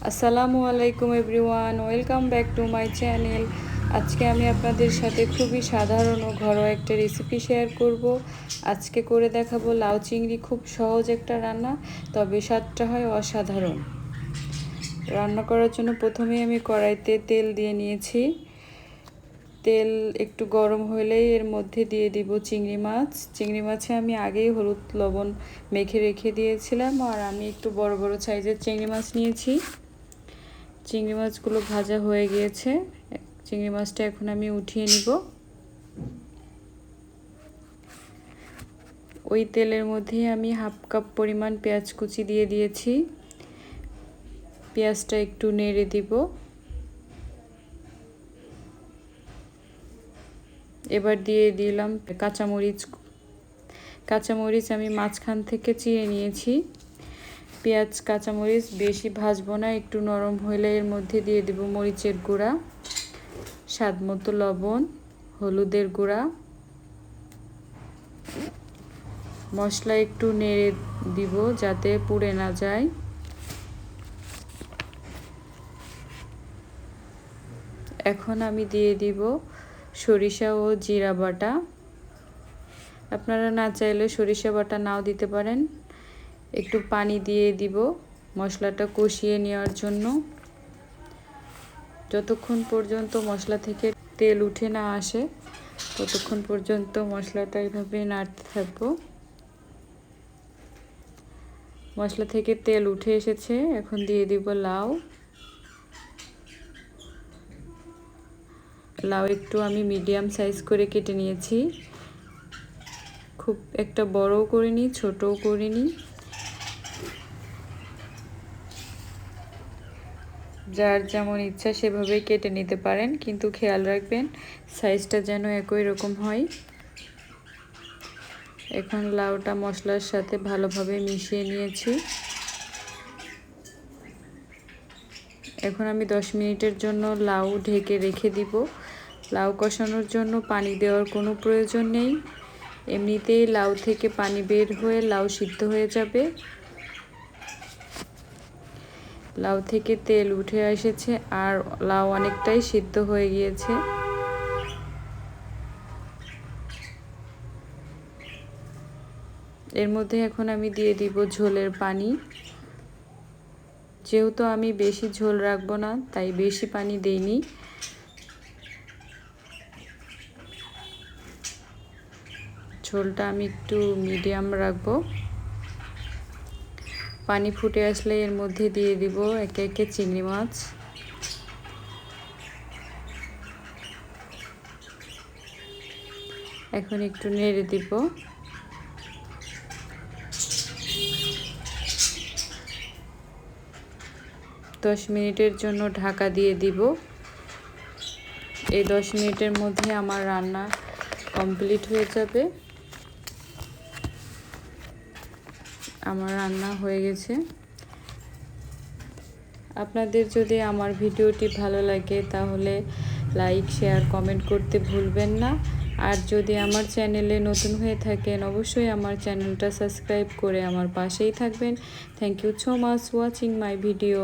আসসালামু আলাইকুম everyone, welcome back to my channel. আজকে আমি আপনাদের সাথে খুবই সাধারণ ও ঘরোয়া একটা রেসিপি শেয়ার করব। আজকে করে দেখাবো লাউ চিংড়ি। খুব সহজ একটা রান্না, তবে স্বাদটা হয় অসাধারণ। রান্না করার জন্য প্রথমেই আমি কড়াইতে তেল দিয়ে নিয়েছি। তেল একটু গরম হলেই এর মধ্যে দিয়ে দিব চিংড়ি মাছ। চিংড়ি মাছে আমি আগেই হলুদ লবণ মেখে রেখে দিয়েছিলাম, আর আমি একটু বড় বড় সাইজের চিংড়ি মাছ নিয়েছি। চিংড়ি মাছগুলো ভাজা হয়ে গিয়েছে। চিংড়ি মাছটা এখন আমি উঠিয়ে নিব। ওই তেলের মধ্যে আমি হাফ কাপ পরিমাণ পেঁয়াজ কুচি দিয়ে দিয়েছি। পেঁয়াজটা একটু নেড়ে দিব। এবার দিয়ে দিলাম কাঁচামরিচ আমি মাঝখান থেকে চিড়ে নিয়েছি। পেঁয়াজ কাঁচামরিচ বেশি ভাজবো না, একটু নরম হলে এর মধ্যে দিয়ে দেব মরিচের গুঁড়া, স্বাদ মতো লবণ, হলুদের গুঁড়া, মশলা একটু নেড়ে দিব যাতে পুড়ে না যায়। এখন আমি দিয়ে দিব সরিষা ও জিরা বাটা। আপনারা না চাইলে সরিষা বাটা নাও দিতে পারেন। একটু পানি দিয়ে দিব মশলাটা কষিয়ে নেওয়ার জন্য। যতক্ষণ পর্যন্ত মশলা থেকে তেল উঠে না আসে ততক্ষণ পর্যন্ত মশলাটা এইভাবে নাড়তে থাকবো। মশলা থেকে তেল উঠে এসেছে, এখন দিয়ে দিব লাউ। লাউ একটু আমি মিডিয়াম সাইজ করে কেটে নিয়েছি। খুব একটা বড়ও করিনি, ছোটও করিনি। যার যেমন ইচ্ছা সেভাবেই কেটে নিতে পারেন, কিন্তু খেয়াল রাখবেন সাইজটা যেন একই রকম হয়। এখন লাউটা মশলার সাথে ভালোভাবে মিশিয়ে নিয়েছি। এখন আমি 10 মিনিটের জন্য লাউ ঢেকে রেখে দিব। লাউ কষানোর জন্য পানি দেওয়ার কোনো প্রয়োজন নেই, এমনিতেই লাউ থেকে পানি বের হয়ে লাউ সিদ্ধ হয়ে যাবে। লাউ থেকে তেল উঠে এসেছে আর লাউ অনেকটাই সিদ্ধ হয়ে গিয়েছে। এর মধ্যে এখন আমি দিয়ে দিব ঝোলের পানি। যেহেতু আমি বেশি ঝোল রাখবো না, তাই বেশি পানি দেইনি। ঝোলটা আমি একটু মিডিয়াম রাখবো। পানি ফুটে আসলে এর মধ্যে দিয়ে দিব একে একে চিংড়ি মাছ। এখন একটু নেড়ে দিব। 10 মিনিটের জন্য ঢাকা দিয়ে দিব। এই 10 মিনিটের মধ্যে আমার রান্না কমপ্লিট হয়ে যাবে। আমার রান্না হয়ে গেছে। আপনাদের যদি আমার ভিডিওটি ভালো লাগে তাহলে লাইক, শেয়ার, কমেন্ট করতে ভুলবেন না। আর যদি আমার চ্যানেলে নতুন হয়ে থাকেন অবশ্যই আমার চ্যানেলটা সাবস্ক্রাইব করে আমার পাশেই থাকবেন। Thank you so much watching my video.